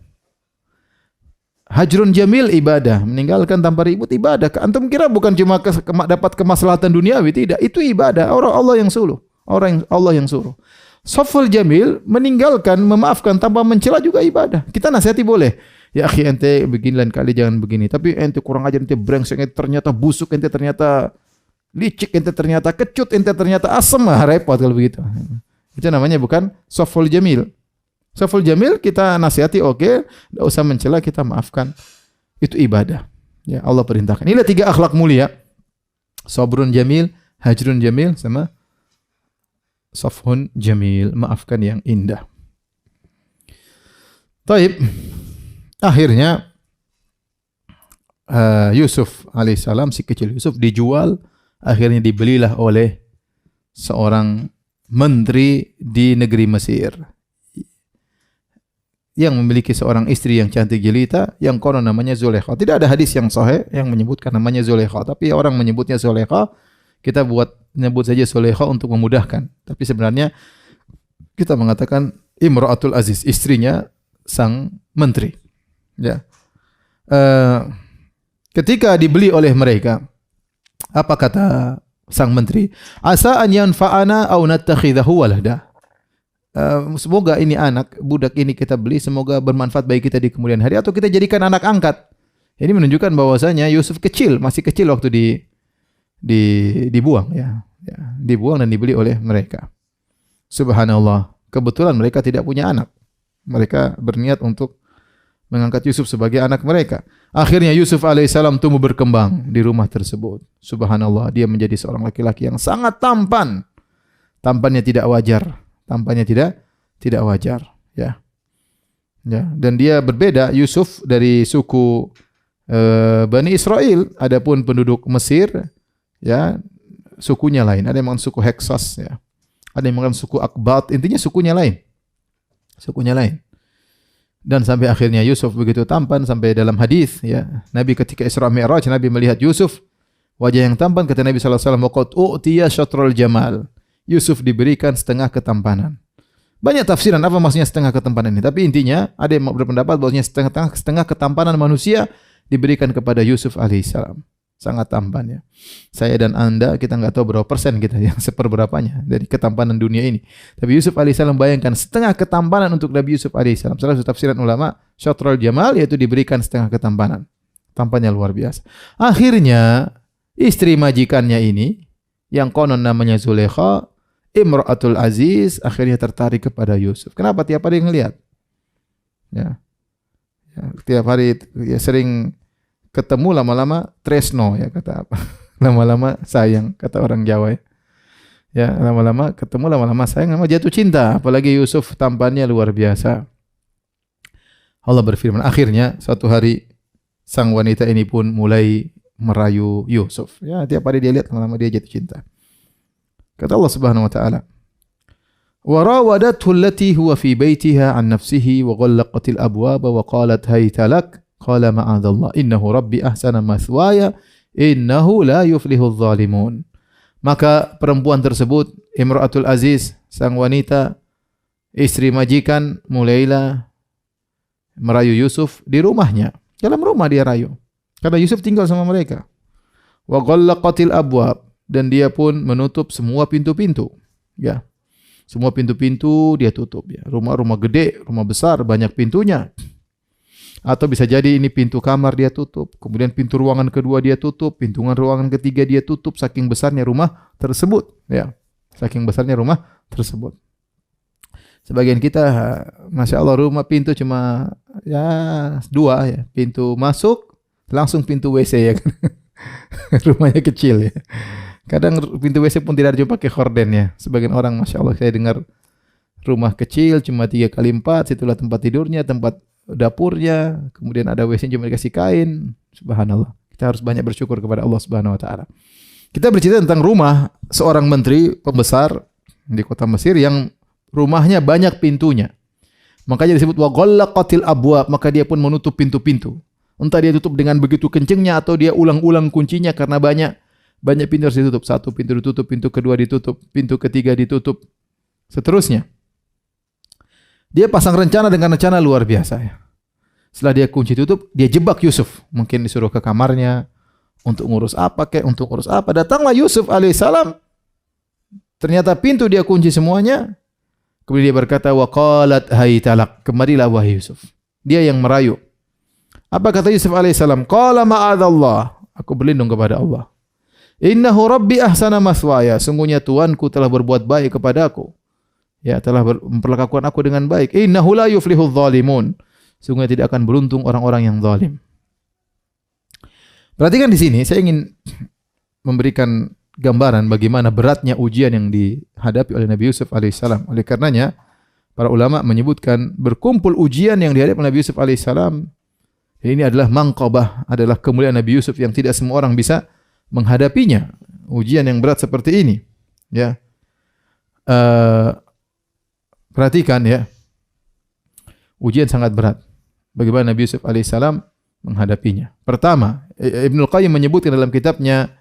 Hajrun jamil ibadah, meninggalkan tanpa ribut ibadah. Antum kira bukan cuma dapat kemaslahatan duniawi, tidak. Itu ibadah. Allah yang suruh. Allah yang suruh. Safhul jamil, meninggalkan, memaafkan tanpa mencela juga ibadah. Kita nasihati boleh. Ya akhi, ente begini lain kali jangan begini. Tapi ente kurang ajar, ente brengsek, ente ternyata busuk, ente ternyata licik, ente ternyata kecut, ente ternyata asem. Repot kalau begitu. Itu namanya bukan safhul jamil. Safhul jamil kita nasihati oke, enggak usah mencela, kita maafkan. Itu ibadah. Ya, Allah perintahkan. Inilah 3 akhlak mulia. Sabrun jamil, hajrun jamil sama safhun jamil, maafkan yang indah. Taib. Akhirnya Yusuf alaihissalam, si kecil Yusuf dijual, akhirnya dibelilah oleh seorang menteri di negeri Mesir yang memiliki seorang istri yang cantik jelita yang konon namanya Zulaikha. Tidak ada hadis yang sahih yang menyebutkan namanya Zulaikha, tapi orang menyebutnya Zulaikha. Kita nyebut saja Zulaikha untuk memudahkan. Tapi sebenarnya kita mengatakan Imra'atul Aziz, istrinya sang menteri. Ya. Ketika dibeli oleh mereka, apa kata sang menteri? Asa an yanfa'ana aw nattakhidahu walada. Semoga ini anak, budak ini kita beli, semoga bermanfaat bagi kita di kemudian hari atau kita jadikan anak angkat. Ini menunjukkan bahwasanya Yusuf kecil, masih kecil waktu dibuang ya. Dibuang dan dibeli oleh mereka. Subhanallah, kebetulan mereka tidak punya anak. Mereka berniat untuk mengangkat Yusuf sebagai anak mereka. Akhirnya Yusuf alaihissalam tumbuh berkembang di rumah tersebut. Subhanallah, dia menjadi seorang laki-laki yang sangat tampan. Tampannya tidak wajar. Tampannya tidak wajar. Ya. Dan dia berbeda, Yusuf dari suku Bani Israel. Adapun penduduk Mesir, ya sukunya lain. Ada yang mengatakan suku Hyksos, ya. Ada yang mengatakan suku Akbat. Intinya sukunya lain. Sukunya lain. Dan sampai akhirnya Yusuf begitu tampan sampai dalam hadis, ya. Nabi ketika Isra Mi'raj, Nabi melihat Yusuf, wajah yang tampan, kata Nabi sallallahu alaihi wasallam, "Waqad u'tiya syatrul jamal." Yusuf diberikan setengah ketampanan. Banyak tafsiran apa maksudnya setengah ketampanan ini, tapi intinya ada yang berpendapat bahwasanya setengah ketampanan manusia diberikan kepada Yusuf alaihissalam. Sangat tampan, ya. Saya dan Anda, kita enggak tahu berapa persen kita yang seperberapanya dari ketampanan dunia ini. Tapi Yusuf alaihissalam, bayangkan setengah ketampanan untuk Nabi Yusuf alaihissalam. Salah satu tafsiran ulama, syatrul jamal, yaitu diberikan setengah ketampanan. Tampannya luar biasa. Akhirnya istri majikannya ini yang konon namanya Zulaikha, Imra'atul Aziz, akhirnya tertarik kepada Yusuf. Kenapa? Tiap hari ngelihat. Ya. Tiap hari ya sering ketemu, lama-lama tresno, ya kata apa? Lama-lama sayang, kata orang Jawa, ya. Ya, lama-lama ketemu, lama-lama sayang, lama jatuh cinta. Apalagi Yusuf tampannya luar biasa. Allah berfirman, akhirnya suatu hari sang wanita ini pun mulai merayu Yusuf. Ya, tiap hari dia lihat, lama-lama dia jatuh cinta. Kata Allah Subhanahu wa taala, "Wa rawadathu allati huwa fi baitiha an nafsihi wa ghallaqatil abwaba wa qalat hayta lak." Qala ma'adzallah innahu rabbi ahsana mathwaya innahu la yuflihudz zalimun. Maka perempuan tersebut, Imra'atul Aziz, sang wanita, Istri majikan mulailah merayu Yusuf di rumahnya. Dalam rumah dia rayu. Karena Yusuf tinggal sama mereka. Wa ghallaqatil abwab, dan dia pun menutup semua pintu-pintu. Ya. Semua pintu-pintu dia tutup ya. Rumah-rumah gede, rumah besar, banyak pintunya. Atau bisa jadi ini pintu kamar dia tutup, kemudian pintu ruangan kedua dia tutup, pintu ruangan ketiga dia tutup, saking besarnya rumah tersebut ya. Saking besarnya rumah tersebut. Sebagian kita, Masya Allah, rumah pintu cuma ya 2 ya. Pintu masuk, langsung pintu WC ya kan. Rumahnya kecil ya. Kadang pintu WC pun tidak ada pakai horden ya. Sebagian orang, Masya Allah, saya dengar rumah kecil cuma 3x4, situlah tempat tidurnya, tempat dapurnya, kemudian ada WC cuma dikasih kain. Subhanallah. Kita harus banyak bersyukur kepada Allah Subhanahu wa taala. Kita bercerita tentang rumah seorang menteri pembesar di kota Mesir yang rumahnya banyak pintunya. Makanya disebut wa ghallaqatil abwab, maka dia pun menutup pintu-pintu. Entah dia tutup dengan begitu kencengnya atau dia ulang-ulang kuncinya karena banyak pintu harus ditutup. 1 pintu ditutup, pintu kedua ditutup, pintu ketiga ditutup, seterusnya. Dia pasang rencana dengan rencana luar biasa ya. Setelah dia kunci tutup, dia jebak Yusuf. Mungkin disuruh ke kamarnya untuk ngurus apa kek, untuk ngurus apa. Datanglah Yusuf alaihissalam. Ternyata pintu dia kunci semuanya. Kemudian dia berkata, wa qalat haytalak, kemarilah wahai Yusuf. Dia yang merayu. Apa kata Yusuf alaihissalam? Qala ma'adzallah, aku berlindung kepada Allah. Innahu rabbi ahsana maswaya, sungguhnya Tuanku telah berbuat baik kepadaku. Ya, telah memperlakukan aku dengan baik. Innahu la yuflihudz zalimun, sungguhnya tidak akan beruntung orang-orang yang zalim. Perhatikan di sini, saya ingin memberikan gambaran bagaimana beratnya ujian yang dihadapi oleh Nabi Yusuf alaihissalam. Oleh karenanya, para ulama menyebutkan berkumpul ujian yang dihadapi oleh Nabi Yusuf alaihissalam. Ini adalah mangqabah, adalah kemuliaan Nabi Yusuf yang tidak semua orang bisa menghadapinya. Ujian yang berat seperti ini. Ya, perhatikan ya, ujian sangat berat. Bagaimana Nabi Yusuf alaihissalam menghadapinya. Pertama, Ibnul Qayyim menyebutkan dalam kitabnya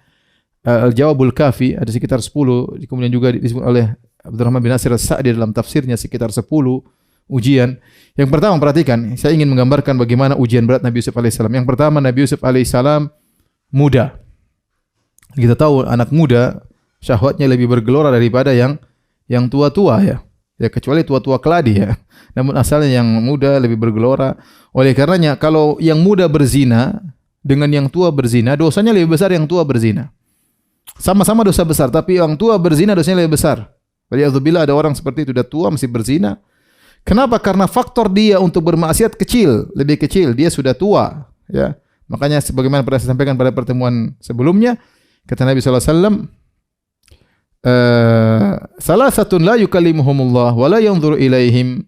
Al-Jawabul Kafi, ada sekitar 10, kemudian juga disebut oleh Abdurrahman bin Nasir As-Sa'di dalam tafsirnya sekitar 10 ujian. Yang pertama, perhatikan, saya ingin menggambarkan bagaimana ujian berat Nabi Yusuf alaihissalam. Yang pertama, Nabi Yusuf alaihissalam muda. Kita tahu anak muda syahwatnya lebih bergelora daripada yang tua-tua ya. Ya kecuali tua-tua keladi ya. Namun asalnya yang muda lebih bergelora. Oleh karenanya kalau yang muda berzina dengan yang tua berzina, dosanya lebih besar yang tua berzina. Sama-sama dosa besar, tapi yang tua berzina dosanya lebih besar. Waliyadzubillah, ada orang seperti itu, sudah tua masih berzina. Kenapa? Karena faktor dia untuk bermaksiat kecil, lebih kecil. Dia sudah tua, ya. Makanya sebagaimana pernah saya sampaikan pada pertemuan sebelumnya, kata Nabi SAW, salasatun la yukallimuhumullah wa la yanzuru ilaihim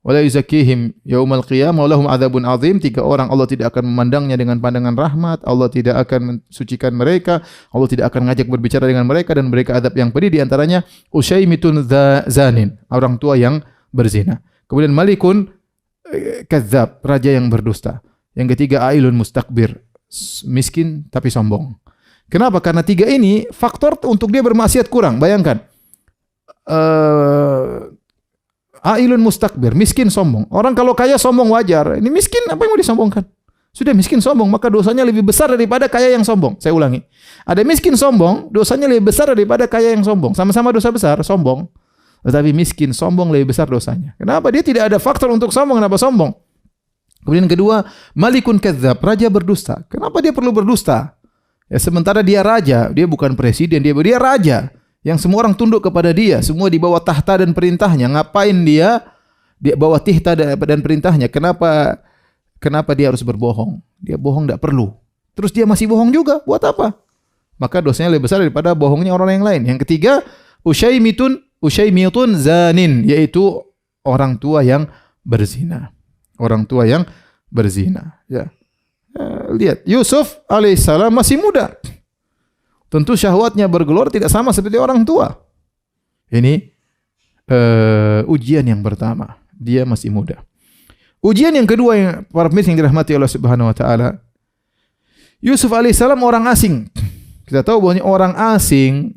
wa la yuzakkihim yaumal qiyamah wa lahum adzabun azim. 3 orang Allah tidak akan memandangnya dengan pandangan rahmat, Allah tidak akan mensucikan mereka, Allah tidak akan ngajak berbicara dengan mereka, dan mereka adab yang pedih. Di antaranya Usyaimitun zanin, orang tua yang berzina. Kemudian Malikun kadzab, raja yang berdusta. Yang ketiga Ailun mustakbir, miskin tapi sombong. Kenapa? Karena 3 ini faktor untuk dia bermaksiat kurang. Bayangkan, Ailun mustakbir, miskin sombong. Orang kalau kaya sombong wajar. Ini miskin, apa yang mau disombongkan? Sudah miskin sombong, maka dosanya lebih besar daripada kaya yang sombong. Saya ulangi, ada miskin sombong, dosanya lebih besar daripada kaya yang sombong. Sama-sama dosa besar, sombong. Tetapi miskin sombong lebih besar dosanya. Kenapa? Dia tidak ada faktor untuk sombong. Kenapa sombong? Kemudian kedua, Malikun kadzab, raja berdusta. Kenapa dia perlu berdusta? Ya, sementara dia raja, dia bukan presiden, dia raja yang semua orang tunduk kepada dia, semua di bawah tahta dan perintahnya. Ngapain dia di bawah tahta dan perintahnya? Kenapa dia harus berbohong? Dia bohong tidak perlu. Terus dia masih bohong juga, buat apa? Maka dosanya lebih besar daripada bohongnya orang yang lain. Yang ketiga, Usyaimitun zanin, yaitu orang tua yang berzina. Orang tua yang berzina, ya. Lihat, Yusuf alaihissalam masih muda. Tentu syahwatnya bergelora tidak sama seperti orang tua. Ini ujian yang pertama, dia masih muda. Ujian yang kedua yang para pemirsa yang dirahmati Allah Subhanahu wa taala, Yusuf alaihissalam orang asing. Kita tahu bahwa orang asing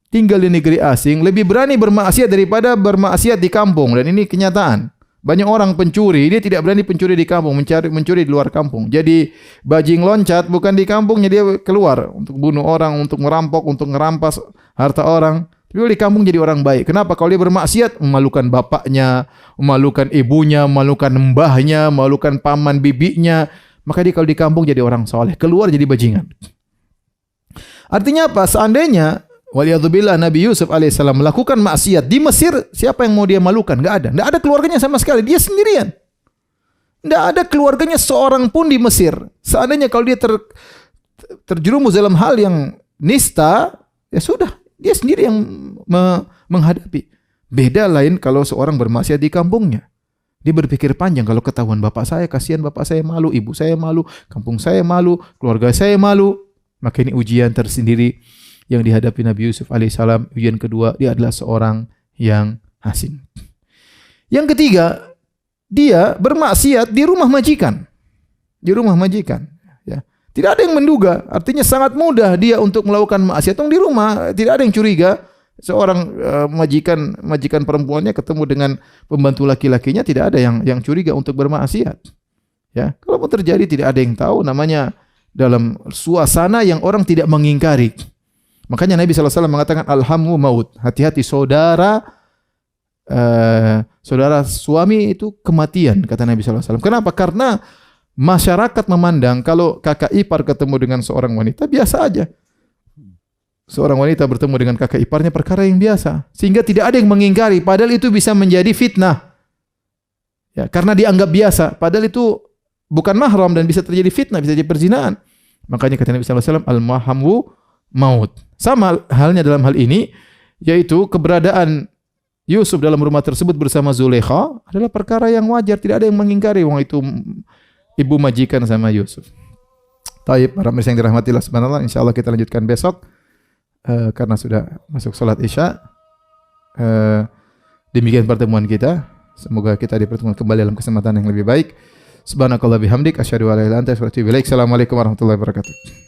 tinggal di negeri asing lebih berani bermaksiat daripada bermaksiat di kampung, dan ini kenyataan. Banyak orang pencuri, dia tidak berani pencuri di kampung, mencuri di luar kampung. Jadi bajing loncat bukan di kampungnya, dia keluar untuk bunuh orang, untuk merampok, untuk merampas harta orang. Tapi di kampung jadi orang baik. Kenapa? Kalau dia bermaksiat, memalukan bapaknya, memalukan ibunya, memalukan mbahnya, memalukan paman bibinya. Maka dia kalau di kampung jadi orang soleh, keluar jadi bajingan. Artinya apa? Seandainya waliyadzubillah Nabi Yusuf alaihissalam melakukan maksiat di Mesir, siapa yang mau dia malukan? Enggak ada. Enggak ada keluarganya sama sekali. Dia sendirian. Enggak ada keluarganya seorang pun di Mesir. Seandainya kalau dia terjerumus dalam hal yang nista, ya sudah, dia sendiri yang menghadapi. Beda lain kalau seorang bermaksiat di kampungnya. Dia berpikir panjang, kalau ketahuan bapak saya, kasihan bapak saya malu, ibu saya malu, kampung saya malu, keluarga saya malu. Maka ini ujian tersendiri yang dihadapi Nabi Yusuf alaihissalam. Ujian kedua, dia adalah seorang yang asing. Yang ketiga, dia bermaksiat di rumah majikan. Di rumah majikan. Ya. Tidak ada yang menduga. Artinya sangat mudah dia untuk melakukan maksiat di rumah. Tidak ada yang curiga. Seorang majikan perempuannya ketemu dengan pembantu laki-lakinya, tidak ada yang curiga untuk bermaksiat. Ya, kalau terjadi tidak ada yang tahu. Namanya dalam suasana yang orang tidak mengingkari. Makanya Nabi SAW mengatakan alhamu maut. Hati-hati saudara suami itu kematian, kata Nabi SAW. Kenapa? Karena masyarakat memandang kalau kakak ipar ketemu dengan seorang wanita biasa aja. Seorang wanita bertemu dengan kakak iparnya perkara yang biasa, sehingga tidak ada yang mengingkari. Padahal itu bisa menjadi fitnah. Ya, karena dianggap biasa. Padahal itu bukan mahram dan bisa terjadi fitnah, bisa jadi perzinahan. Makanya kata Nabi SAW al-mahamu maut. Sama halnya dalam hal ini, yaitu keberadaan Yusuf dalam rumah tersebut bersama Zulaikha adalah perkara yang wajar, tidak ada yang mengingkari. Wong itu ibu majikan sama Yusuf. Taib, para pemirsa yang dirahmati Allah Subhanahu wa taala, insyaallah kita lanjutkan besok karena sudah masuk salat Isya. Demikian pertemuan kita. Semoga kita dipertemukan kembali dalam kesempatan yang lebih baik. Subhanakallah bihamdik asyhadu an la ilaha illa anta astaghfiruka wa atubu ilaik. Assalamualaikum warahmatullahi wabarakatuh.